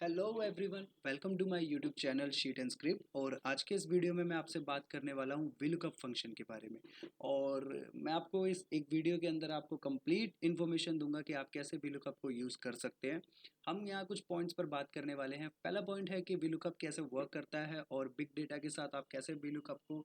Hello everyone, welcome to my YouTube channel sheet and script. और आज के इस वीडियो में मैं आपसे बात करने वाला हूँ VLOOKUP फंक्शन के बारे में। और मैं आपको इस एक वीडियो के अंदर आपको कंप्लीट इन्फॉर्मेशन दूंगा कि आप कैसे VLOOKUP को यूज़ कर सकते हैं। हम यहाँ कुछ पॉइंट्स पर बात करने वाले हैं। पहला पॉइंट है कि VLOOKUP कैसे वर्क करता है और बिग डेटा के साथ आप कैसे VLOOKUP को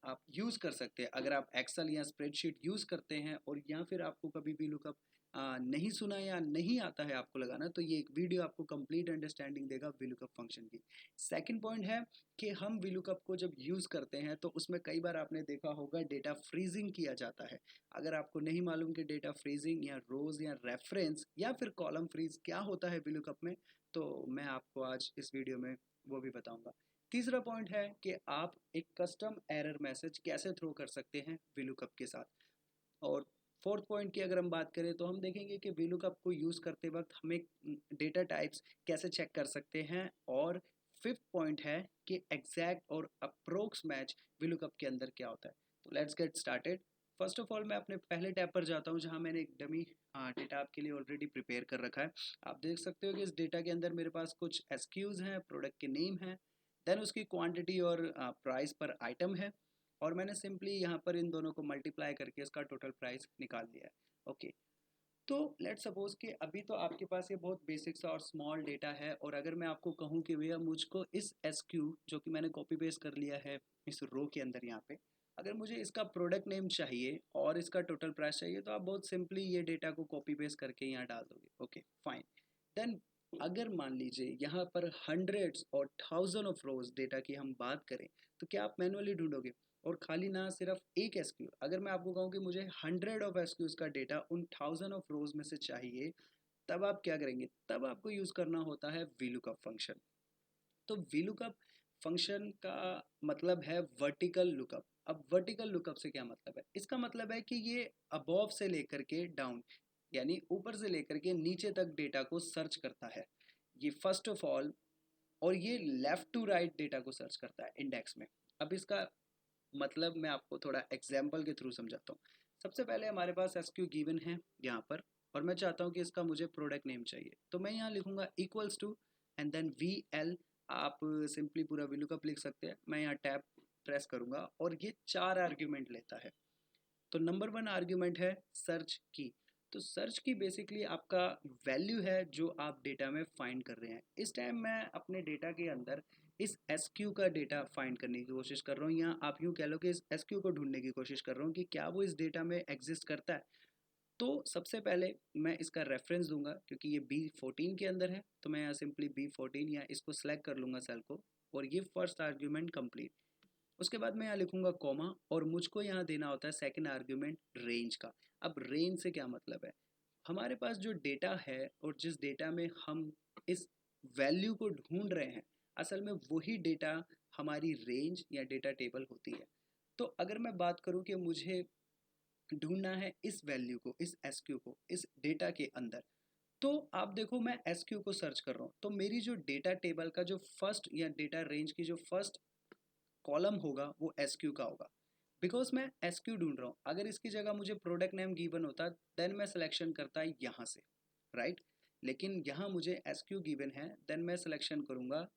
आप यूज़ कर सकते हैं। अगर आप एक्सेल या स्प्रेडशीट यूज़ करते हैं और या फिर आपको कभी VLOOKUP नहीं सुना या नहीं आता है आपको लगाना, तो ये एक वीडियो आपको कंप्लीट अंडरस्टैंडिंग देगा VLOOKUP फंक्शन की। सेकंड पॉइंट है कि हम VLOOKUP को जब यूज़ करते हैं तो उसमें कई बार आपने देखा होगा डेटा फ्रीजिंग किया जाता है। अगर आपको नहीं मालूम कि डेटा फ्रीजिंग या रोज या रेफरेंस या फिर कॉलम फ्रीज क्या होता है VLOOKUP में, तो मैं आपको आज इस वीडियो में वो भी बताऊंगा। तीसरा पॉइंट है कि आप एक कस्टम एरर मैसेज कैसे थ्रो कर सकते हैं VLOOKUP के साथ। और फोर्थ पॉइंट की अगर हम बात करें तो हम देखेंगे कि VLOOKUP को यूज़ करते वक्त हमें डेटा टाइप्स कैसे चेक कर सकते हैं। और फिफ्थ पॉइंट है कि एग्जैक्ट और अप्रोक्स मैच VLOOKUP के अंदर क्या होता है। तो let's get started. First of all मैं अपने पहले टैब पर जाता हूं जहां मैंने एक डमी डेटा आपके लिए ऑलरेडी प्रिपेयर कर रखा है। आप देख सकते हो कि इस डेटा के अंदर मेरे पास कुछ एसक्यूज हैं, प्रोडक्ट के नेम हैं, देन उसकी क्वांटिटी और प्राइस पर आइटम है। और मैंने सिंपली यहाँ पर इन दोनों को मल्टीप्लाई करके इसका टोटल प्राइस निकाल लिया है। ओके, तो लेट सपोज कि अभी तो आपके पास ये बहुत बेसिक सा और स्मॉल डेटा है। और अगर मैं आपको कहूँ कि भैया मुझको इस SQ जो कि मैंने कॉपी पेस्ट कर लिया है इस रो के अंदर यहाँ पे, अगर मुझे इसका प्रोडक्ट नेम चाहिए और इसका टोटल प्राइस चाहिए, तो आप बहुत सिंपली ये डेटा को कॉपी पेस्ट करके यहाँ डाल दोगे। Okay fine. देन अगर मान लीजिए यहाँ पर हंड्रेड्स और थाउजेंड ऑफ रोज डेटा की हम बात करें, तो क्या आप मैनुअली ढूंढोगे? और खाली ना सिर्फ एक SQ, अगर मैं आपको कहूँ कि मुझे 100 ऑफ SQs का डेटा उन 1000 ऑफ रोज में से चाहिए, तब आप क्या करेंगे? तब आपको यूज करना होता है VLOOKUP फंक्शन। तो VLOOKUP फंक्शन का मतलब है वर्टिकल लुकअप। अब वर्टिकल लुकअप से क्या मतलब है? इसका मतलब है कि ये अबव से लेकर के डाउन, यानी ऊपर से लेकर के नीचे तक डेटा को सर्च करता है, ये फर्स्ट ऑफ ऑल। और ये लेफ्ट टू राइट डेटा को सर्च करता है इंडेक्स में। अब इसका मतलब मैं आपको थोड़ा एग्जाम्पल के थ्रू समझाता हूँ। सबसे पहले हमारे पास SQ गिवन है यहाँ पर, और मैं चाहता हूँ कि इसका मुझे प्रोडक्ट नेम चाहिए, तो मैं यहाँ लिखूंगा equals to and then VL। आप सिंपली पूरा VLOOKUP लिख सकते हैं। मैं यहाँ टैब प्रेस करूंगा और ये 4 आर्ग्यूमेंट लेता है। तो नंबर 1 आर्ग्यूमेंट है सर्च की। तो सर्च की बेसिकली आपका वैल्यू है जो आप डेटा में फाइंड कर रहे हैं। इस टाइम मैं अपने डेटा के अंदर इस SQ का डेटा फाइंड करने की कोशिश कर रहा हूँ, या आप यूँ कह लो कि इस SQ को ढूंढने की कोशिश कर रहा हूँ कि क्या वो इस डेटा में एग्जिस्ट करता है। तो सबसे पहले मैं इसका रेफरेंस दूंगा, क्योंकि ये B14 के अंदर है, तो मैं यहाँ सिंपली B14 या इसको सेलेक्ट कर लूंगा सेल को, और ये फर्स्ट आर्ग्यूमेंट कंप्लीट। उसके बाद मैं यहाँ लिखूंगा कॉमा, और मुझको यहाँ देना होता है सेकंड आर्ग्यूमेंट रेंज का। अब रेंज से क्या मतलब है? हमारे पास जो डेटा है और जिस डेटा में हम इस वैल्यू को ढूंढ रहे हैं, असल में वही डेटा हमारी रेंज या डेटा टेबल होती है। तो अगर मैं बात करूं कि मुझे ढूंढना है इस वैल्यू को, इस SQ को इस डेटा के अंदर, तो आप देखो मैं SQ को सर्च कर रहा हूँ, तो मेरी जो डेटा टेबल का जो फर्स्ट या डेटा रेंज की जो फर्स्ट कॉलम होगा वो SQ का होगा, बिकॉज मैं SQ ढूंढ रहा हूँ। अगर इसकी जगह मुझे प्रोडक्ट नेम गिवन होता, देन मैं सिलेक्शन करता यहाँ से, राइट। लेकिन यहाँ मुझे SQ गिवन है, देन मैं सिलेक्शन करूँगा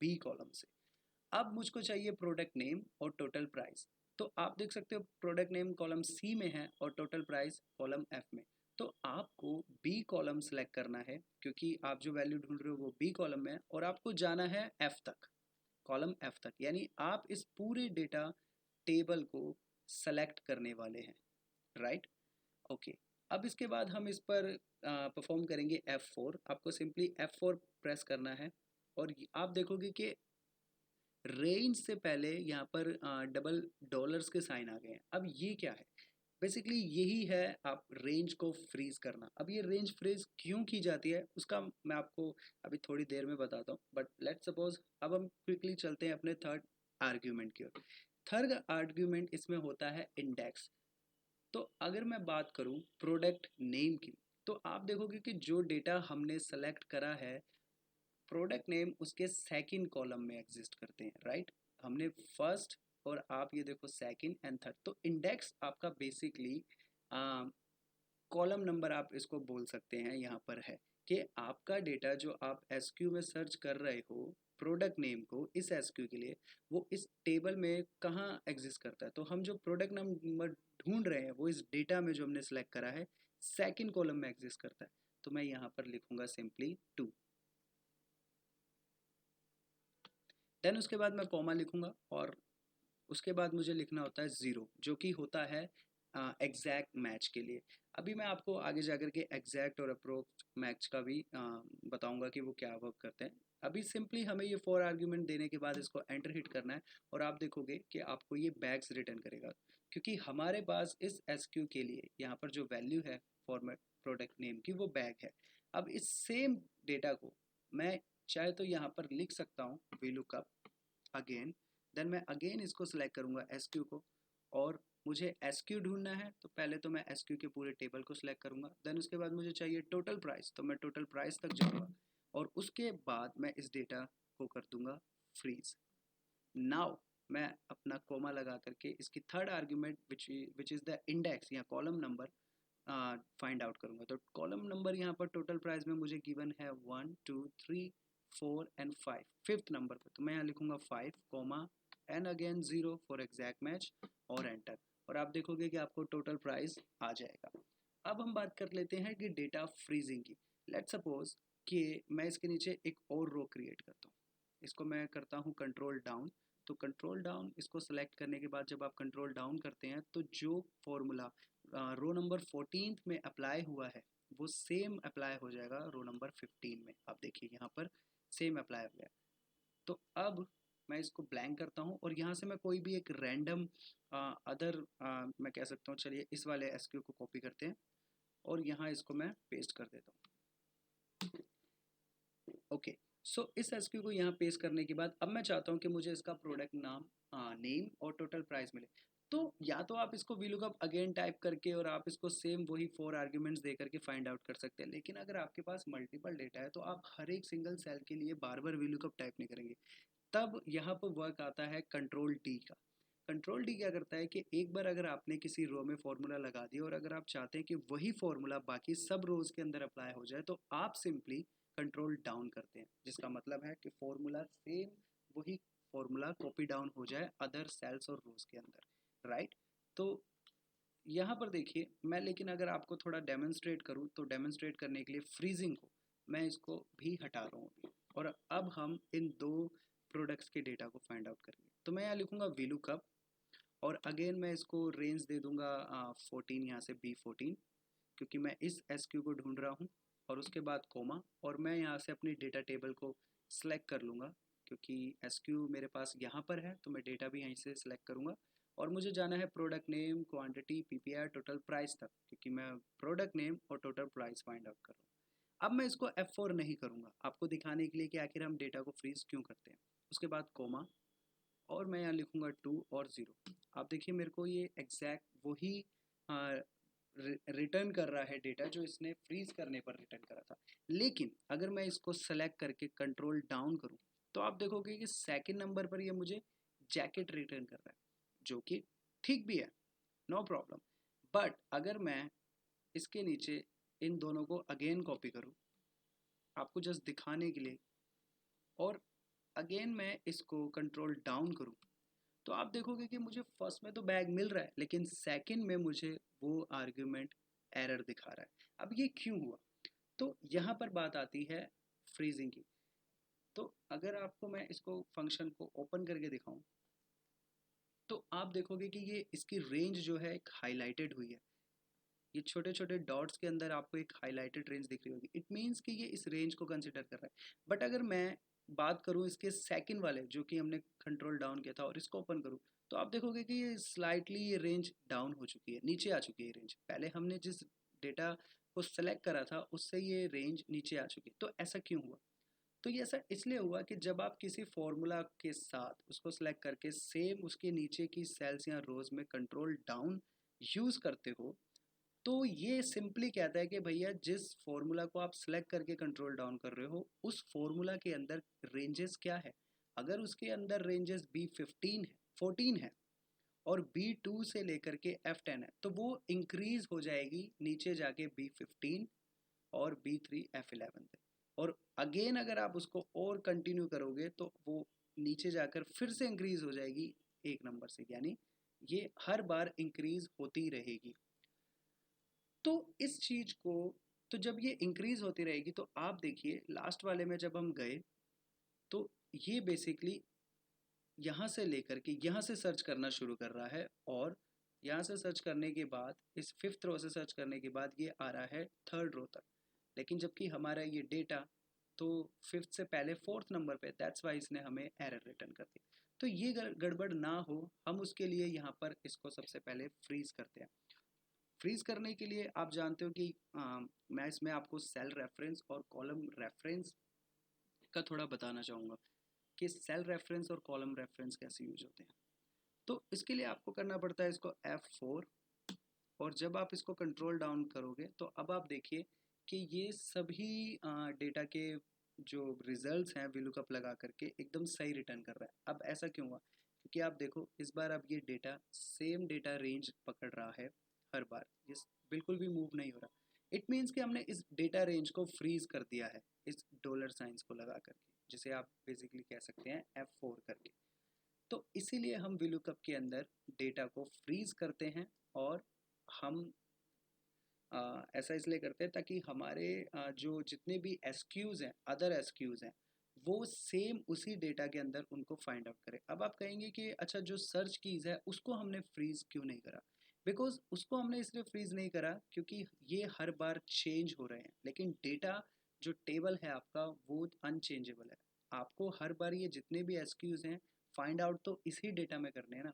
B कॉलम से। अब मुझको चाहिए प्रोडक्ट नेम और टोटल प्राइस। तो आप देख सकते हो प्रोडक्ट नेम कॉलम C में है और टोटल प्राइस कॉलम F में। तो आपको B कॉलम सेलेक्ट करना है, क्योंकि आप जो वैल्यू ढूंढ रहे हो वो B कॉलम में है, और आपको जाना है F तक, कॉलम F तक। यानी आप इस पूरे डेटा टेबल को सेलेक्ट करने वाले हैं, राइट। ओके, अब इसके बाद हम इस पर परफॉर्म करेंगे F4। आपको सिंपली F4 प्रेस करना है, और आप देखोगे कि रेंज से पहले यहाँ पर डबल डॉलर्स के साइन आ गए हैं। अब ये क्या है? बेसिकली यही है आप रेंज को फ्रीज करना। अब ये रेंज फ्रीज क्यों की जाती है उसका मैं आपको अभी थोड़ी देर में बताता हूँ, बट लेट्स सपोज अब हम क्विकली चलते हैं अपने थर्ड आर्ग्यूमेंट की ओर। थर्ड आर्ग्यूमेंट इसमें होता है इंडेक्स। तो अगर मैं बात करूँ प्रोडक्ट नेम की, तो आप देखोगे कि जो डेटा हमने सेलेक्ट करा है, प्रोडक्ट नेम उसके सेकंड कॉलम में एग्जिस्ट करते हैं, राइट। हमने फर्स्ट, और आप ये देखो सेकंड एंड थर्ड। तो इंडेक्स आपका बेसिकली कॉलम नंबर आप इसको बोल सकते हैं यहाँ पर है। कि आपका डेटा जो आप एसक्यू में सर्च कर रहे हो प्रोडक्ट नेम को इस एसक्यू के लिए, वो इस टेबल में कहाँ एग्जिस्ट करता है। तो हम जो प्रोडक्ट नंबर ढूंढ रहे हैं वो इस डेटा में जो हमने सेलेक्ट करा है सेकंड कॉलम में एग्जिस्ट करता है। तो मैं यहाँ पर लिखूंगा सिंपली 2, देन उसके बाद मैं कॉमा लिखूंगा और उसके बाद मुझे लिखना होता है 0 जो कि होता है एग्जैक्ट मैच के लिए। अभी मैं आपको आगे जाकर के एग्जैक्ट और अप्रोक्स मैच का भी बताऊंगा कि वो क्या वर्क करते हैं। अभी सिंपली हमें ये 4 आर्ग्यूमेंट देने के बाद इसको एंटर हिट करना है और आप देखोगे कि आपको ये बैग्स रिटर्न करेगा, क्योंकि हमारे पास इस एसक्यू के लिए यहाँ पर जो वैल्यू है फॉर्मेट प्रोडक्ट नेम की वो बैग है। अब इस सेम डेटा को मैं चाहे तो यहाँ पर लिख सकता हूँ VLOOKUP अगेन, देन मैं अगेन इसको सिलेक्ट करूंगा एसक्यू को और मुझे एसक्यू ढूंढना है। तो पहले तो मैं एसक्यू के पूरे टेबल को सिलेक्ट करूंगा, देन उसके बाद मुझे चाहिए टोटल प्राइस, तो मैं टोटल प्राइस तक जाऊंगा और उसके बाद मैं इस डेटा को कर दूंगा फ्रीज। नाउ मैं अपना कोमा लगा करके इसकी third argument which is the index या कॉलम नंबर फाइंड आउट करूंगा। तो कॉलम नंबर यहाँ पर टोटल प्राइस में मुझे गिवन है 1 2 3 4 एंड 5, फिफ्थ नंबर पर तो मैं यहाँ लिखूंगा 5 comma and again 0 for exact match और एंटर, और आप देखोगे कि आपको टोटल प्राइस आ जाएगा। अब हम बात कर लेते हैं कि डेटा फ्रीजिंग की। लेट सपोज कि मैं इसके नीचे एक और रो क्रिएट करता हूँ, इसको मैं करता हूँ कंट्रोल डाउन। तो कंट्रोल डाउन इसको सेलेक्ट करने के बाद जब आप कंट्रोल डाउन करते हैं तो जो फॉर्मूला रो नंबर 14 में अप्लाई हुआ है वो सेम अप्लाई हो जाएगा रो नंबर 15 में। आप देखिए यहाँ पर सेम अप्लाई हो गया। तो अब मैं इसको ब्लैंक करता हूँ और यहाँ से मैं कोई भी एक रैंडम अदर मैं कह सकता हूँ, चलिए इस वाले एसक्यू को कॉपी करते हैं और यहाँ इसको मैं पेस्ट कर देता हूँ। ओके, सो इस एसक्यू को यहाँ पेस्ट करने के बाद अब मैं चाहता हूँ कि मुझे इसका प्रोडक्ट नाम नेम और टोटल प्राइस मिले। तो या तो आप इसको VLOOKUP अगेन टाइप करके और आप इसको सेम वही 4 आर्ग्यूमेंट्स दे करके फाइंड आउट कर सकते हैं, लेकिन अगर आपके पास मल्टीपल डेटा है तो आप हर एक सिंगल सेल के लिए बार बार VLOOKUP टाइप नहीं करेंगे। तब यहाँ पर वर्क आता है कंट्रोल डी का। कंट्रोल डी क्या करता है कि एक बार अगर आपने किसी रो में फॉर्मूला लगा दिया और अगर आप चाहते हैं कि वही फॉर्मूला बाकी सब रोज के अंदर अप्लाई हो जाए तो आप सिंपली कंट्रोल डाउन करते हैं, जिसका मतलब है कि फॉर्मूला सेम वही फॉर्मूला कॉपी डाउन हो जाए अदर सेल्स और रोज के अंदर, राइट। तो यहाँ पर देखिए मैं, लेकिन अगर आपको थोड़ा डेमोन्स्ट्रेट करूँ तो डेमोन्स्ट्रेट करने के लिए फ्रीजिंग को मैं इसको भी हटा रहा हूँ अभी, और अब हम इन दो प्रोडक्ट्स के डेटा को फाइंड आउट करेंगे। तो मैं यहाँ लिखूंगा VLOOKUP और अगेन मैं इसको रेंज दे दूंगा 14, यहाँ से B14, क्योंकि मैं इस एसक्यू को ढूंढ रहा हूँ, और उसके बाद कोमा, और मैं यहाँ से अपनी डेटा टेबल को सिलेक्ट कर लूँगा क्योंकि एसक्यू मेरे पास यहाँ पर है तो मैं डेटा भी यहीं से सिलेक्ट करूँगा और मुझे जाना है product name, quantity, PPI, total price तक, क्योंकि मैं प्रोडक्ट नेम और टोटल प्राइस फाइंड आउट कर रहा हूँ। अब मैं इसको F4 नहीं करूँगा आपको दिखाने के लिए कि आखिर हम डेटा को फ्रीज क्यों करते हैं। उसके बाद कोमा और मैं यहाँ लिखूँगा 2 और 0। आप देखिए मेरे को ये एग्जैक्ट वही रिटर्न कर रहा है डेटा जो इसने फ्रीज करने पर रिटर्न करा था। लेकिन अगर मैं इसको सेलेक्ट करके कंट्रोल डाउन करूं तो आप देखोगे कि सेकंड नंबर पर ये मुझे जैकेट रिटर्न कर रहा है, जो कि ठीक भी है, नो प्रॉब्लम। बट अगर मैं इसके नीचे इन दोनों को अगेन कॉपी करूं आपको जस्ट दिखाने के लिए और अगेन मैं इसको कंट्रोल डाउन करूं तो आप देखोगे कि मुझे फर्स्ट में तो बैग मिल रहा है लेकिन सेकंड में मुझे वो आर्ग्यूमेंट एरर दिखा रहा है। अब ये क्यों हुआ? तो यहाँ पर बात आती है फ्रीजिंग की। तो अगर आपको मैं इसको फंक्शन को ओपन करके दिखाऊं तो आप देखोगे कि ये इसकी रेंज जो है एक हाईलाइटेड हुई है। ये छोटे छोटे डॉट्स के अंदर आपको एक हाईलाइटेड रेंज दिख रही होगी, इट मीन्स कि ये इस रेंज को कंसिडर कर रहा है। बट अगर मैं बात करूं इसके सेकंड वाले जो कि हमने कंट्रोल डाउन किया था और इसको ओपन करूं तो आप देखोगे कि ये स्लाइटली ये रेंज डाउन हो चुकी है, नीचे आ चुकी है रेंज। पहले हमने जिस डेटा को सेलेक्ट करा था उससे ये रेंज नीचे आ चुकी है। तो ऐसा क्यों हुआ? तो ये ऐसा इसलिए हुआ कि जब आप किसी फॉर्मूला के साथ उसको सेलेक्ट करके सेम उसके नीचे की सेल्स या रोज में कंट्रोल डाउन यूज करते हो तो ये सिंपली कहता है कि भैया जिस फॉर्मूला को आप सेलेक्ट करके कंट्रोल डाउन कर रहे हो उस फॉर्मूला के अंदर रेंजेस क्या है। अगर उसके अंदर रेंजेस B15 है, 14 है और B2 से लेकर के F10 है तो वो इंक्रीज हो जाएगी नीचे जाके B15 और B3 F11 है। और अगेन अगर आप उसको और कंटिन्यू करोगे तो वो नीचे जाकर फिर से इंक्रीज हो जाएगी 1 नंबर से, यानी ये हर बार इंक्रीज होती रहेगी। तो इस चीज को, तो जब ये इंक्रीज होती रहेगी तो आप देखिए लास्ट वाले में जब हम गए तो ये बेसिकली यहाँ से लेकर के यहाँ से सर्च करना शुरू कर रहा है, और यहाँ से सर्च करने के बाद इस 5th रो से सर्च करने के बाद ये आ रहा है 3rd रो तक। लेकिन जबकि हमारा ये डेटा तो 5th से पहले 4th नंबर पे, दैट्स वाई इसने हमें एरर रिटर्न कर दी। तो ये गड़बड़ ना हो, हम उसके लिए यहाँ पर इसको सबसे पहले फ्रीज करते हैं। फ्रीज करने के लिए आप जानते हो कि मैं इसमें आपको सेल रेफरेंस और कॉलम रेफरेंस का थोड़ा बताना चाहूँगा कि सेल रेफरेंस और कॉलम रेफरेंस कैसे यूज होते हैं। तो इसके लिए आपको करना पड़ता है इसको F4, और जब आप इसको कंट्रोल डाउन करोगे तो अब आप देखिए कि ये सभी डेटा के जो रिजल्ट्स हैं VLOOKUP लगा करके एकदम सही रिटर्न कर रहा है। अब ऐसा क्यों हुआ? क्योंकि आप देखो इस बार अब ये डेटा सेम डेटा रेंज पकड़ रहा है हर बार, ये बिल्कुल भी मूव नहीं हो रहा। इट मीन्स कि हमने इस डेटा रेंज को फ्रीज कर दिया है इस डॉलर साइंस को लगा करके, जिसे आप बेसिकली कह सकते हैं F4 करके। तो इसीलिए हम VLOOKUP के अंदर डेटा को फ्रीज करते हैं, और हम ऐसा इसलिए करते हैं ताकि हमारे जो जितने भी एसक्यूज़ हैं, अदर एसक्यूज़ हैं, वो सेम उसी डेटा के अंदर उनको फाइंड आउट करें। अब आप कहेंगे कि अच्छा जो सर्च कीज़ है उसको हमने फ्रीज़ क्यों नहीं करा? बिकॉज़ उसको हमने इसलिए फ्रीज़ नहीं करा क्योंकि ये हर बार चेंज हो रहे हैं, लेकिन डेटा जो टेबल है आपका वो अनचेंजेबल है। आपको हर बार ये जितने भी एसक्यूज़ हैं फाइंड आउट तो इसी डेटा में करने हैं ना।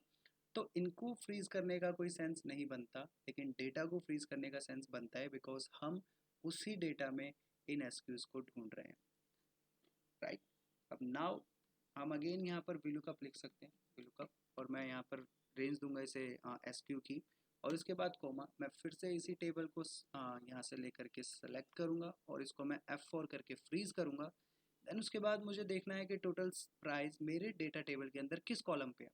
तो इनको फ्रीज करने का कोई सेंस नहीं बनता, लेकिन डेटा को फ्रीज करने का सेंस बनता है, बिकॉज हम उसी डेटा में इन एसक्यूज को ढूंढ रहे हैं, राइट। अब नाउ हम अगेन यहाँ पर VLOOKUP लिख सकते हैं, VLOOKUP, और मैं यहाँ पर रेंज दूंगा इसे एसक्यू की, और उसके बाद कोमा। मैं फिर से इसी टेबल को यहाँ से लेकर के सेलेक्ट करूँगा और इसको मैं F4 करके फ्रीज करूँगा। देन उसके बाद मुझे देखना है कि टोटल प्राइस मेरे डेटा टेबल के अंदर किस कॉलम पे है।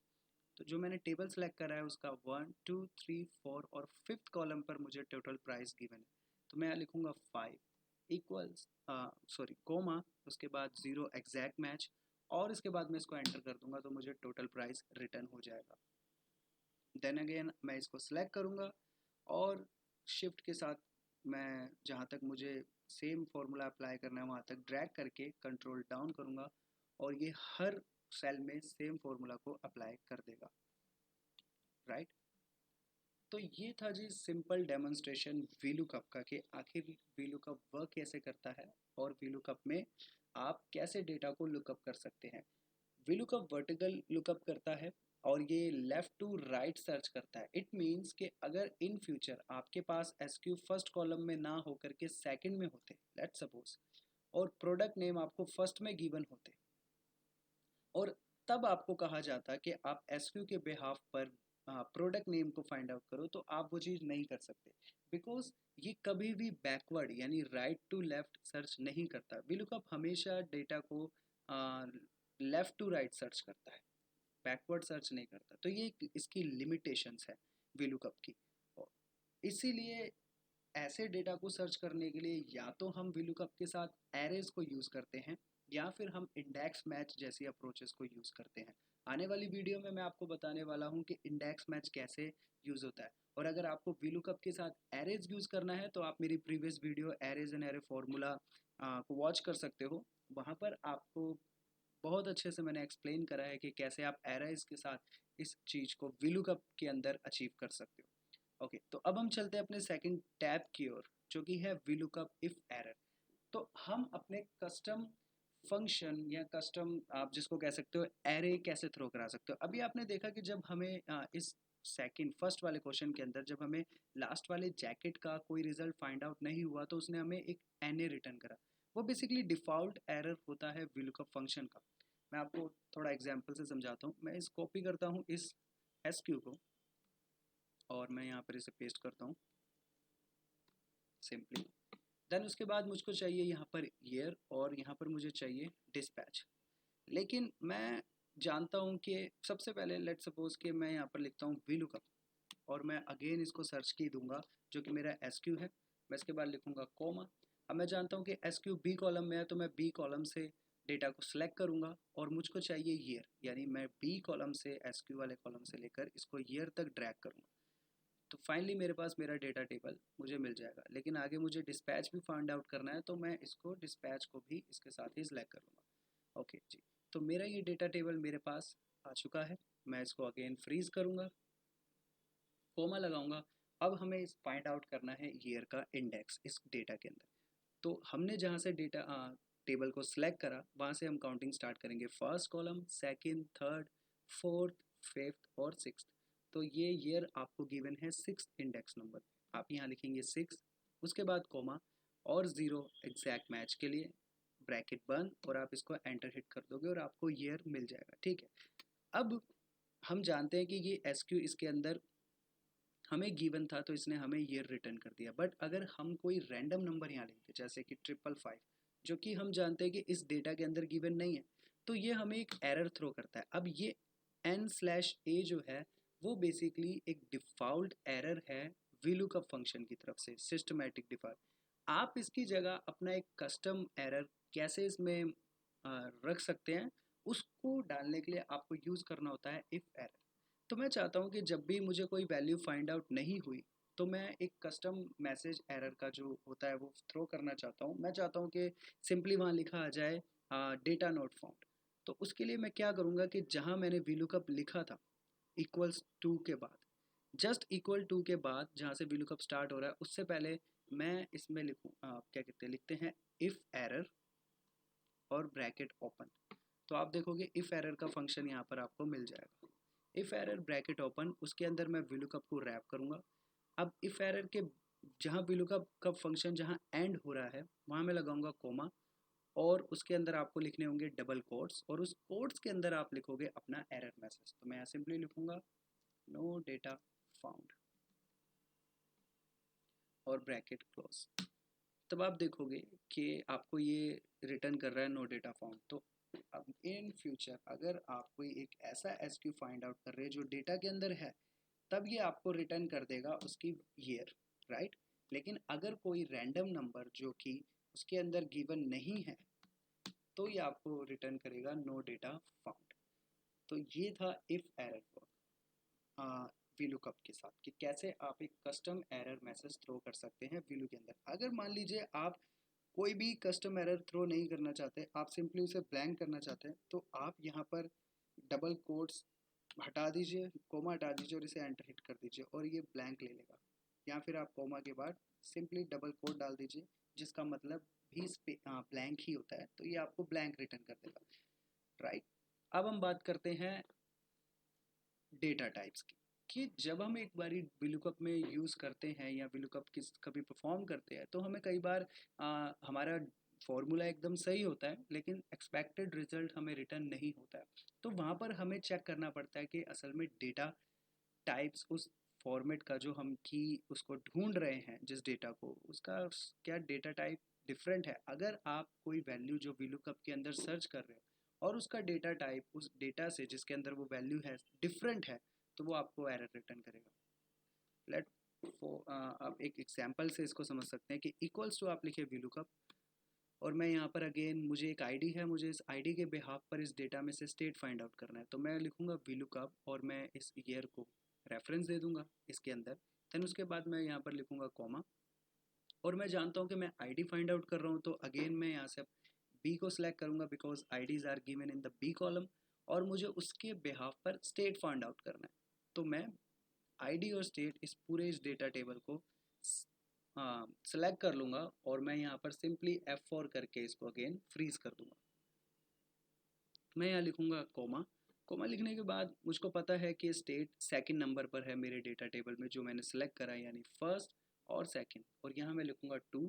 तो जो मैंने टेबल सेलेक्ट करा है उसका 1 2 3 4 और 5th कॉलम पर मुझे टोटल प्राइस गिवन है। तो मैं यहाँ लिखूंगा 5 इक्वल्स कोमा, उसके बाद 0 एग्जैक्ट मैच, और इसके बाद मैं इसको एंटर कर दूंगा तो मुझे टोटल प्राइस रिटर्न हो जाएगा। देन अगेन मैं इसको सिलेक्ट करूंगा और शिफ्ट के साथ मैं जहाँ तक मुझे सेम फॉर्मूला अप्लाई करना है वहाँ तक ड्रैग करके कंट्रोल डाउन करूँगा, और ये हर सेल में सेम फॉर्मूला को अप्लाई कर देगा, राइट। तो ये था जी सिंपल डेमोन्स्ट्रेशन VLOOKUP का कि आखिर VLOOKUP वर्क कैसे करता है, और VLOOKUP में आप कैसे डेटा को लुकअप कर सकते हैं। VLOOKUP वर्टिकल लुकअप करता है और ये लेफ्ट टू राइट सर्च करता है। इट मीन्स कि अगर इन फ्यूचर आपके पास SQ फर्स्ट कॉलम में ना होकर के सेकंड में होते, लेट्स सपोज, और प्रोडक्ट नेम आपको फर्स्ट में गिवन होते, और तब आपको कहा जाता कि आप SQ के बिहाफ पर प्रोडक्ट नेम को फाइंड आउट करो, तो आप वो चीज़ नहीं कर सकते, बिकॉज ये कभी भी बैकवर्ड यानी राइट टू लेफ्ट सर्च नहीं करता। VLOOKUP हमेशा डेटा को लेफ्ट टू राइट सर्च करता है, बैकवर्ड सर्च नहीं करता। तो ये इसकी लिमिटेशंस है VLOOKUP की, और इसीलिए ऐसे डेटा को सर्च करने के लिए या तो हम VLOOKUP के साथ एरेज को यूज़ करते हैं, या फिर हम इंडेक्स मैच जैसी अप्रोचेस को यूज़ करते हैं। आने वाली वीडियो में मैं आपको बताने वाला हूँ कि इंडेक्स मैच कैसे यूज़ होता है, और अगर आपको VLOOKUP के साथ एरेज यूज़ करना है तो आप मेरी previous video arrays and array formula को वॉच कर सकते हो। वहाँ पर आपको बहुत अच्छे से मैंने एक्सप्लेन करा है कि कैसे आप एरेज के साथ इस चीज़ को VLOOKUP के अंदर अचीव कर सकते हो। ओके, तो अब हम चलते हैं अपने सेकंड टैब की ओर, जो कि है VLOOKUP इफ एरर। तो हम अपने कस्टम फंक्शन या कस्टम, आप जिसको कह सकते हो, एरे कैसे थ्रो करा सकते हो। अभी आपने देखा कि जब हमें इस सेकंड फर्स्ट वाले क्वेश्चन के अंदर जब हमें लास्ट वाले जैकेट का कोई रिजल्ट फाइंड आउट नहीं हुआ तो उसने हमें एक NA रिटर्न करा। वो बेसिकली डिफ़ॉल्ट एरर होता है VLOOKUP फंक्शन का। मैं आपको थोड़ा एग्जांपल से समझाता हूँ। मैं इस कॉपी करता हूँ इस SQ को, और मैं यहाँ पर इसे पेस्ट करता हूँ सिंपली। देन उसके बाद मुझको चाहिए यहाँ पर ईयर, और यहाँ पर मुझे चाहिए डिस्पैच। लेकिन मैं जानता हूँ कि सबसे पहले लेट सपोज कि मैं यहाँ पर लिखता हूँ VLOOKUP, और मैं अगेन इसको सर्च की दूंगा जो कि मेरा SQ है। मैं इसके बाद लिखूंगा कोमा, अब मैं जानता हूँ कि SQ बी कॉलम में है, तो मैं बी कॉलम से डेटा को सिलेक्ट करूँगा और मुझको चाहिए ईयर, यानी मैं बी कॉलम से SQ वाले कॉलम से लेकर इसको ईयर तक ड्रैग करूँगा। तो फाइनली मेरे पास मेरा डेटा टेबल मुझे मिल जाएगा। लेकिन आगे मुझे डिस्पैच भी फाइंड आउट करना है, तो मैं इसको डिस्पैच को भी इसके साथ ही सिलेक्ट कर लूँगा। ओके जी, तो मेरा ये डेटा टेबल मेरे पास आ चुका है। मैं इसको अगेन फ्रीज करूँगा, कोमा लगाऊंगा। अब हमें इस फाइंड आउट करना है ईयर का इंडेक्स इस डेटा के अंदर। तो हमने जहाँ से डेटा टेबल को सिलेक्ट करा, वहाँ से हम काउंटिंग स्टार्ट करेंगे। First column, second, third, fourth, fifth और सिक्स्थ। तो ये ईयर आपको गिवन है सिक्स इंडेक्स नंबर। आप यहाँ लिखेंगे सिक्स, उसके बाद कोमा और ज़ीरो एग्जैक्ट मैच के लिए, ब्रैकेट बंद, और आप इसको एंटर हिट कर दोगे और आपको ईयर मिल जाएगा। ठीक है, अब हम जानते हैं कि ये SQ इसके अंदर हमें गिवन था, तो इसने हमें ईयर रिटर्न कर दिया। बट अगर हम कोई रैंडम नंबर यहाँ लिखते जैसे कि 555, जो कि हम जानते हैं कि इस डेटा के अंदर गिवन नहीं है, तो ये हमें एक एरर थ्रो करता है। अब ये n/a जो है वो बेसिकली एक डिफ़ॉल्ट एरर है VLOOKUP फंक्शन की तरफ से, सिस्टमैटिक डिफ़ॉल्ट। आप इसकी जगह अपना एक कस्टम एरर कैसे इसमें रख सकते हैं, उसको डालने के लिए आपको यूज़ करना होता है इफ़ एरर। तो मैं चाहता हूँ कि जब भी मुझे कोई वैल्यू फाइंड आउट नहीं हुई, तो मैं एक कस्टम मैसेज एरर का जो होता है वो थ्रो करना चाहता हूँ। मैं चाहता हूँ कि सिंपली वहाँ लिखा आ जाए डेटा नॉट फाउंड। तो उसके लिए मैं क्या करूँगा कि जहाँ मैंने VLOOKUP लिखा था इक्वल्स टू के बाद, जस्ट इक्वल टू के बाद जहाँ से VLOOKUP स्टार्ट हो रहा है, उससे पहले मैं इसमें लिखूँ क्या कहते हैं, लिखते हैं इफ़ एरर और ब्रैकेट ओपन। तो आप देखोगे इफ़ एरर का फंक्शन यहाँ पर आपको मिल जाएगा। इफ़ एरर ब्रैकेट ओपन, उसके अंदर मैं VLOOKUP को रैप करूँगा। अब इफ़ एरर के जहाँ VLOOKUP का फंक्शन जहाँ एंड हो रहा है, वहाँ मैं लगाऊंगा कोमा, और उसके अंदर आपको लिखने होंगे डबल कोट्स, और उस कोट्स के अंदर आप लिखोगे अपना एरर मैसेज। तो मैं यहाँ सिंपली लिखूंगा नो डेटा फाउंड और ब्रैकेट क्लोज। तब आप देखोगे कि आपको ये रिटर्न कर रहा है नो डेटा फाउंड। तो अब इन फ्यूचर अगर आप कोई एक ऐसा SQ फाइंड आउट कर रहे हैं जो डेटा के अंदर है, तब ये आपको रिटर्न कर देगा उसकी ईयर, राइट। लेकिन अगर कोई रैंडम नंबर जो कि उसके अंदर गिवन नहीं है, तो ये आपको रिटर्न करेगा नो डेटा फाउंड। तो ये था इफ एरर फॉर VLOOKUP के साथ, कि कैसे आप एक कस्टम एरर मैसेज थ्रो कर सकते हैं VLOOKUP के अंदर। अगर मान लीजिए आप कोई भी कस्टम एरर थ्रो नहीं करना चाहते, आप सिंपली उसे ब्लैंक करना चाहते हैं, तो आप यहाँ पर डबल कोट्स हटा दीजिए, कोमा हटा दीजिए और इसे एंटर हिट कर दीजिए और ये ब्लैंक ले लेगा। या फिर आप कोमा के बाद सिंपली डबल कोट डाल दीजिए, जिसका मतलब भी ब्लैंक ही होता है, तो ये आपको ब्लैंक रिटर्न कर देगा, राइट। अब हम बात करते हैं डेटा टाइप्स की, कि जब हम एक बारी VLOOKUP में यूज़ करते हैं या VLOOKUP किस कभी परफॉर्म करते हैं, तो हमें कई बार हमारा फॉर्मूला एकदम सही होता है, लेकिन एक्सपेक्टेड रिजल्ट हमें रिटर्न नहीं होता है। तो वहाँ पर हमें चेक करना पड़ता है कि असल में डेटा टाइप्स, उस फॉर्मेट का जो हम की उसको ढूंढ रहे हैं, जिस डेटा को, उसका क्या डेटा टाइप डिफरेंट है। अगर आप कोई वैल्यू जो VLOOKUP के अंदर सर्च कर रहे हो और उसका डेटा टाइप उस डेटा से जिसके अंदर वो वैल्यू है डिफरेंट है, तो वो आपको एरर रिटर्न करेगा। लेट आप एक एग्जांपल से इसको समझ सकते हैं कि इक्वल्स टू आप लिखे VLOOKUP, और मैं यहाँ पर अगेन मुझे एक आईडी है, मुझे इस आईडी के बिहाफ पर इस डेटा में से स्टेट फाइंड आउट करना है। तो मैं लिखूंगा VLOOKUP और मैं इस ईयर को रेफरेंस दे दूंगा इसके अंदर। देन उसके बाद मैं यहाँ पर लिखूंगा कॉमा, और मैं जानता हूँ कि मैं आईडी फाइंड आउट कर रहा हूँ, तो अगेन मैं यहाँ से बी को सिलेक्ट करूँगा because IDs are given in the B column, और मुझे उसके बिहाफ पर स्टेट फाइंड आउट करना है। तो मैं आईडी और स्टेट इस पूरे इस डेटा टेबल को सेलेक्ट कर लूँगा, और मैं यहाँ पर सिंपली F4 करके इसको अगेन फ्रीज कर दूँगा। मैं यहाँ लिखूँगा कोमा। कोमा लिखने के बाद मुझको पता है कि स्टेट सेकंड नंबर पर है मेरे डेटा टेबल में जो मैंने सेलेक्ट करा है, यानी फर्स्ट और सेकंड, और यहाँ मैं लिखूँगा 2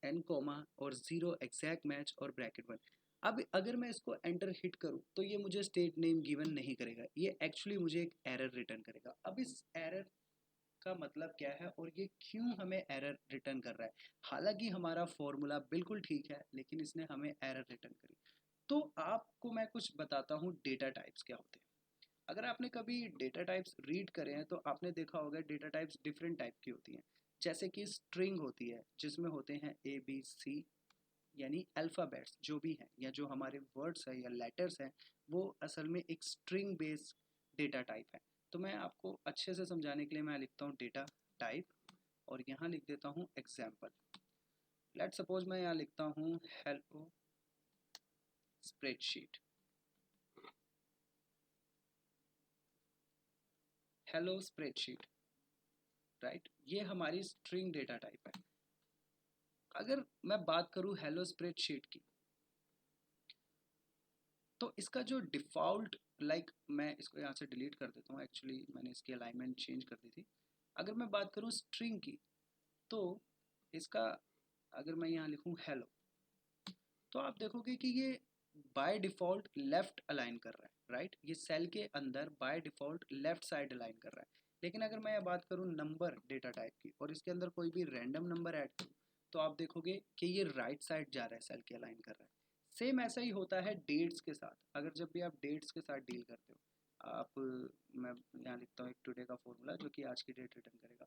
एन कोमा और 0 एग्जैक्ट मैच और ब्रैकेट 1। अब अगर मैं इसको एंटर हिट करूँ, तो ये मुझे स्टेट नेम गिवन नहीं करेगा, ये एक्चुअली मुझे एक एरर रिटर्न करेगा। अब इस एरर का मतलब क्या है और ये क्यों हमें एरर रिटर्न कर रहा है। हालांकि हमारा फॉर्मूला बिल्कुल ठीक है, लेकिन इसने हमें एरर रिटर्न करी। तो आपको मैं कुछ बताता हूँ डेटा टाइप्स क्या होते हैं। अगर आपने कभी डेटा टाइप्स रीड करे हैं, तो आपने देखा होगा डेटा टाइप्स डिफरेंट टाइप की होती हैं। जैसे कि स्ट्रिंग होती है जिसमें होते हैं ABC यानी अल्फ़ाबेट्स जो भी हैं या जो हमारे वर्ड्स हैं या लेटर्स हैं, वो असल में एक स्ट्रिंग बेस्ड डेटा टाइप है। तो मैं आपको अच्छे से समझाने के लिए मैं लिखता हूँ डेटा टाइप और यहाँ लिख देता हूँ एग्जाम्पल। लेट सपोज मैं यहाँ लिखता हूँ hello spreadsheet, hello spreadsheet, right. ये हमारी स्ट्रिंग डेटा टाइप है। अगर मैं बात करूँ हेलो स्प्रेडशीट की, तो इसका जो डिफ़ॉल्ट मैं इसको यहाँ से डिलीट कर देता हूँ, एक्चुअली मैंने इसकी अलाइनमेंट चेंज कर दी थी। अगर मैं बात करूँ स्ट्रिंग की, तो इसका अगर मैं यहाँ लिखूँ हेलो, तो आप देखोगे कि ये बाय डिफ़ॉल्ट लेफ़्ट अलाइन कर रहा है, राइट। ये सेल के अंदर by default left side align कर रहा है। लेकिन अगर मैं बात करूँ नंबर डेटा टाइप की और इसके अंदर कोई भी रैंडम नंबर ऐड करूँ, तो आप देखोगे कि ये राइट साइड जा रहा है, सेल के अलाइन कर रहा है। सेम ऐसा ही होता है डेट्स के साथ। अगर जब भी आप डेट्स के साथ डील करते हो, आप मैं यहाँ लिखता हूँ एक टुडे का फॉर्मूला जो कि आज की डेट रिटर्न करेगा।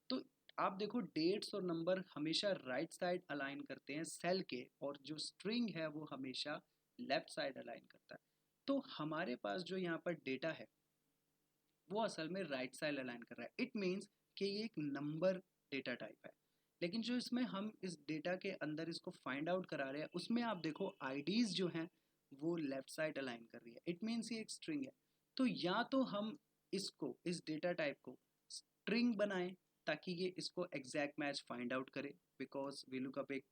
तो आप देखो डेट्स और नंबर हमेशा राइट साइड अलाइन करते हैं सेल के, और जो स्ट्रिंग है वो हमेशा लेफ्ट साइड अलाइन करता है। तो हमारे पास जो यहाँ पर डेटा है वो असल में राइट साइड अलाइन कर रहा है। इट मीन्स कि ये एक नंबर डेटा टाइप है। लेकिन जो इसमें हम इस डेटा के अंदर इसको फाइंड आउट करा रहे हैं, उसमें आप देखो आईडीज जो हैं वो लेफ्ट साइड अलाइन कर रही है। इट मीन्स ये एक स्ट्रिंग है। तो या तो हम इसको, इस डेटा टाइप को स्ट्रिंग बनाएं ताकि ये इसको एग्जैक्ट मैच फाइंड आउट करे, बिकॉज VLOOKUP एक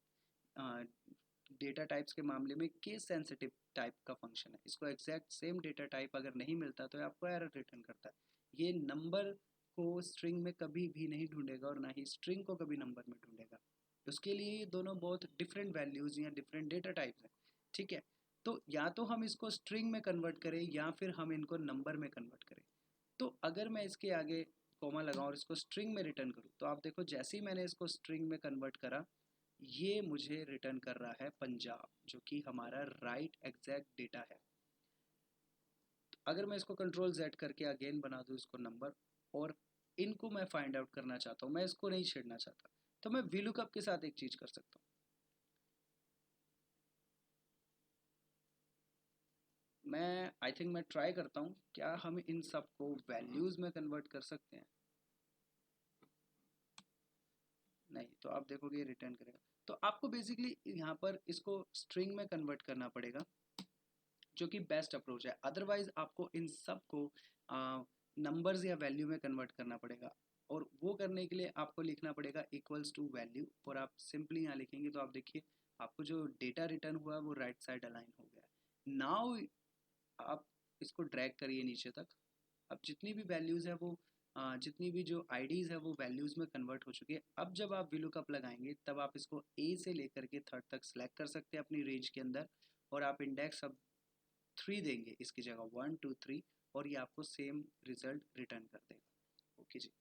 डेटा टाइप्स के मामले में केस सेंसिटिव टाइप का फंक्शन है। इसको एग्जैक्ट सेम डेटा टाइप अगर नहीं मिलता तो आपको एरर रिटर्न करता है। ये नंबर को स्ट्रिंग में कभी भी नहीं ढूंढेगा और ना ही स्ट्रिंग को कभी नंबर में ढूंढेगा। उसके लिए ये दोनों बहुत डिफरेंट वैल्यूज या डिफरेंट डेटा टाइप्स हैं, ठीक है। तो या तो हम इसको स्ट्रिंग में कन्वर्ट करें या फिर हम इनको नंबर में कन्वर्ट करें। तो अगर मैं इसके आगे कॉमा लगाऊं और इसको स्ट्रिंग में रिटर्न करूं, तो आप देखो जैसे ही मैंने इसको स्ट्रिंग में कन्वर्ट करा, ये मुझे रिटर्न कर रहा है पंजाब, जो कि हमारा राइट एग्जैक्ट डेटा है। तो अगर मैं इसको कंट्रोल Z करके अगेन बना दूं इसको नंबर, और इनको मैं फाइंड आउट करना चाहता हूँ, मैं इसको नहीं छेड़ना चाहता, तो मैं VLOOKUP के साथ एक चीज कर सकता हूँ। आई थिंक मैं ट्राई करता हूँ, क्या हम इन सब को वैल्यूज में कन्वर्ट कर सकते हैं? नहीं, तो आप देखोगे रिटर्न करेगा। तो आपको बेसिकली यहाँ पर इसको स्ट्रिंग में कन्वर्ट करना पड़ेगा, जो कि बेस्ट अप्रोच है। अदरवाइज आपको इन सब को नंबर्स या वैल्यू में कन्वर्ट करना पड़ेगा, और वो करने के लिए आपको लिखना पड़ेगा इक्वल्स टू वैल्यू, और आप सिंपली यहाँ लिखेंगे तो आप देखिए आपको जो डेटा रिटर्न हुआ है वो राइट साइड अलाइन हो गया है। नाउ आप इसको ड्रैग करिए नीचे तक। अब जितनी भी वैल्यूज़ है वो जितनी भी जो आईडीज़ है वो वैल्यूज़ में कन्वर्ट हो चुकी है। अब जब आप VLOOKUP लगाएंगे तब आप इसको A से लेकर के थर्ड तक सेलेक्ट कर सकते हैं अपनी रेंज के अंदर, और आप इंडेक्स अब 3 देंगे इसकी जगह 1 2 3, और ये आपको सेम रिजल्ट रिटर्न कर देगा। ओके जी,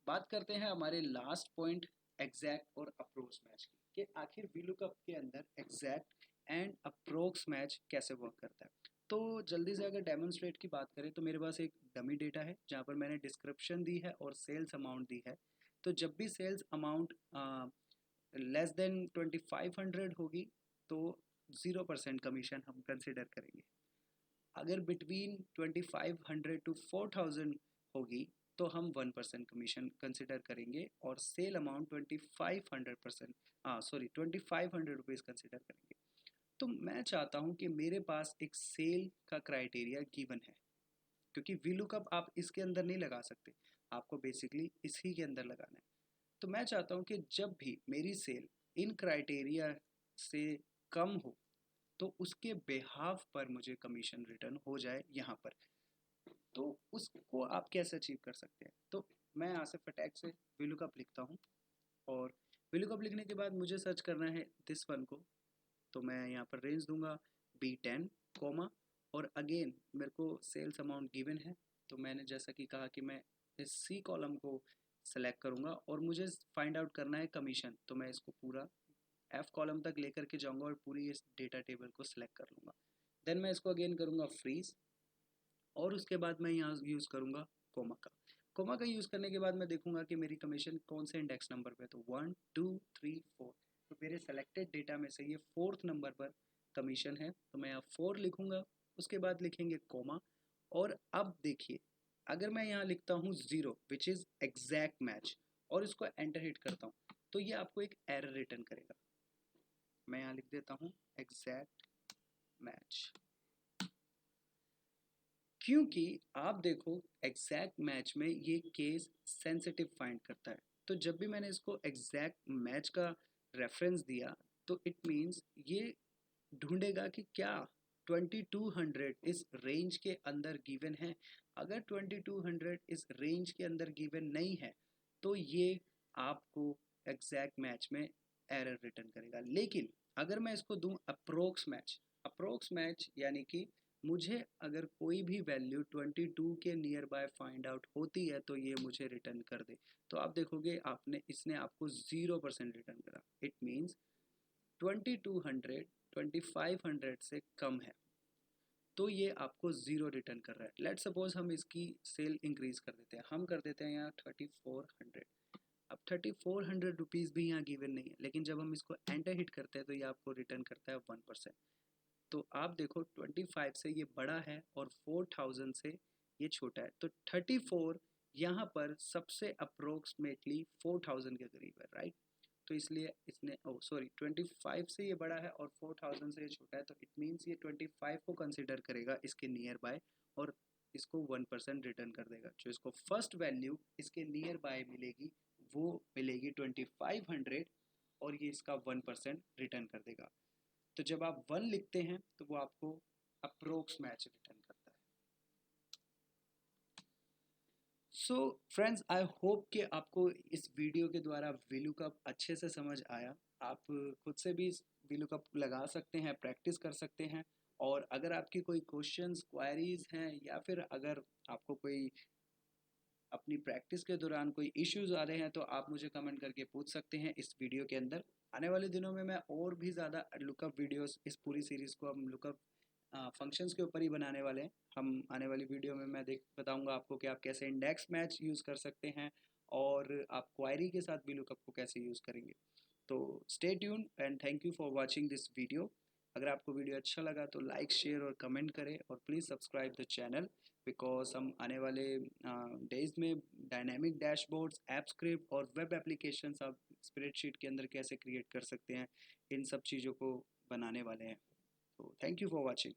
बात करते हैं हमारे लास्ट पॉइंट एग्जैक्ट और अप्रोक्स मैच की, कि आखिर VLOOKUP के अंदर एग्जैक्ट एंड अप्रोक्स मैच कैसे वर्क करता है। तो जल्दी से अगर डेमोन्स्ट्रेट की बात करें, तो मेरे पास एक डमी डेटा है जहाँ पर मैंने डिस्क्रिप्शन दी है और सेल्स अमाउंट दी है। तो जब भी सेल्स अमाउंट लेस देन 2500 होगी तो 0% कमीशन हम कंसिडर करेंगे। अगर बिटवीन 2500 टू 4000 होगी तो हम 1% कमीशन कंसिडर करेंगे, और सेल अमाउंट 2500 रुपीज़ कंसिडर करेंगे। तो मैं चाहता हूं कि मेरे पास एक सेल का क्राइटेरिया गिवन है, क्योंकि VLOOKUP आप इसके अंदर नहीं लगा सकते, आपको बेसिकली इसी के अंदर लगाना है। तो मैं चाहता हूं कि जब भी मेरी सेल इन क्राइटेरिया से कम हो तो उसके बेहाफ पर मुझे कमीशन रिटर्न हो जाए यहाँ पर। तो उसको आप कैसे अचीव कर सकते हैं? तो मैं यहाँ से फटैक से VLOOKUP लिखता हूँ, और VLOOKUP लिखने के बाद मुझे सर्च करना है दिस वन को। तो मैं यहाँ पर रेंज दूंगा B10 कॉमा, और अगेन मेरे को सेल्स अमाउंट गिवन है, तो मैंने जैसा कि कहा कि मैं इस C कॉलम को सेलेक्ट करूँगा और मुझे फाइंड आउट करना है कमीशन। तो मैं इसको पूरा F कॉलम तक लेकर के जाऊँगा और पूरी इस डेटा टेबल को सिलेक्ट कर लूँगा। देन मैं इसको अगेन करूँगा फ्रीज, और उसके बाद मैं यहाँ यूज़ करूँगा कोमा का। कोमा का यूज़ करने के बाद मैं देखूंगा कि मेरी कमीशन कौन से इंडेक्स नंबर पे, तो 1 2 3 4, तो मेरे सेलेक्टेड डेटा में से ये 4th नंबर पर कमीशन है, तो मैं यहाँ 4 लिखूंगा, उसके बाद लिखेंगे कोमा। और अब देखिए, अगर मैं यहाँ लिखता हूँ 0 विच इज़ एग्जैक्ट मैच और इसको एंटर हिट करता हूँ, तो ये आपको एक एरर रिटर्न करेगा। मैं यहाँ लिख देता हूँ एग्जैक्ट मैच, क्योंकि आप देखो एग्जैक्ट मैच में ये केस सेंसिटिव फाइंड करता है। तो जब भी मैंने इसको एग्जैक्ट मैच का रेफरेंस दिया, तो इट मीन्स ये ढूंढेगा कि क्या 2200 इस रेंज के अंदर गिवन है। अगर 2200 इस रेंज के अंदर गिवन नहीं है, तो ये आपको एग्जैक्ट मैच में एरर रिटर्न करेगा। लेकिन अगर मैं इसको दूं अप्रोक्स मैच यानी कि मुझे अगर कोई भी वैल्यू 22 के नियर बाय फाइंड आउट होती है, तो ये मुझे रिटर्न कर दे, तो आप देखोगे इसने आपको 0% रिटर्न करा। इट मीन्स 2200 2500 से कम है, तो ये आपको 0 रिटर्न कर रहा है। लेट सपोज हम इसकी सेल इंक्रीज कर देते हैं, हम कर देते हैं यहाँ 3400। अब 3400 रुपीज़ भी यहाँ गिवन नहीं है, लेकिन जब हम इसको एंटर हिट करते हैं तो ये आपको रिटर्न करता है 1%। तो आप देखो 25 से ये बड़ा है और 4000 से ये छोटा है, तो 34 यहाँ पर सबसे अप्रोक्सीमेटली 4000 के करीब है, राइट। तो इसलिए इसने 25 से ये बड़ा है और 4000 से ये छोटा है, तो इट मीन्स ये 25 को कंसिडर करेगा इसके नियर बाय और इसको 1% रिटर्न कर देगा। जो इसको फर्स्ट वैल्यू इसके नियर बाय मिलेगी वो मिलेगी 2500 और ये इसका 1% रिटर्न कर देगा। तो जब आप 1 लिखते हैं तो वो आपको अप्रोक्स मैच रिटर्न करता है। सो फ्रेंड्स, आई होप कि आपको इस वीडियो के द्वारा VLOOKUP अच्छे से समझ आया। आप खुद से भी VLOOKUP लगा सकते हैं, प्रैक्टिस कर सकते हैं। और अगर आपकी कोई क्वेश्चंस क्वायरीज हैं या फिर अगर आपको कोई अपनी प्रैक्टिस के दौरान कोई इश्यूज आ रहे हैं, तो आप मुझे कमेंट करके पूछ सकते हैं इस वीडियो के अंदर। आने वाले दिनों में मैं और भी ज़्यादा लुकअप वीडियोस, इस पूरी सीरीज़ को हम लुकअप फंक्शंस के ऊपर ही बनाने वाले हैं। हम आने वाली वीडियो में मैं बताऊंगा आपको कि आप कैसे इंडेक्स मैच यूज़ कर सकते हैं और आप क्वायरी के साथ भी लुकअप को कैसे यूज़ करेंगे। तो stay tune and thank you for watching this video. अगर आपको वीडियो अच्छा लगा तो लाइक, शेयर और कमेंट करें और please subscribe the channel, because हम आने वाले डेज में डायनेमिक डैशबोर्ड्स, ऐप स्क्रिप्ट और वेब एप्लीकेशंस आप स्प्रेडशीट के अंदर कैसे क्रिएट कर सकते हैं, इन सब चीज़ों को बनाने वाले हैं। तो थैंक यू फॉर वॉचिंग।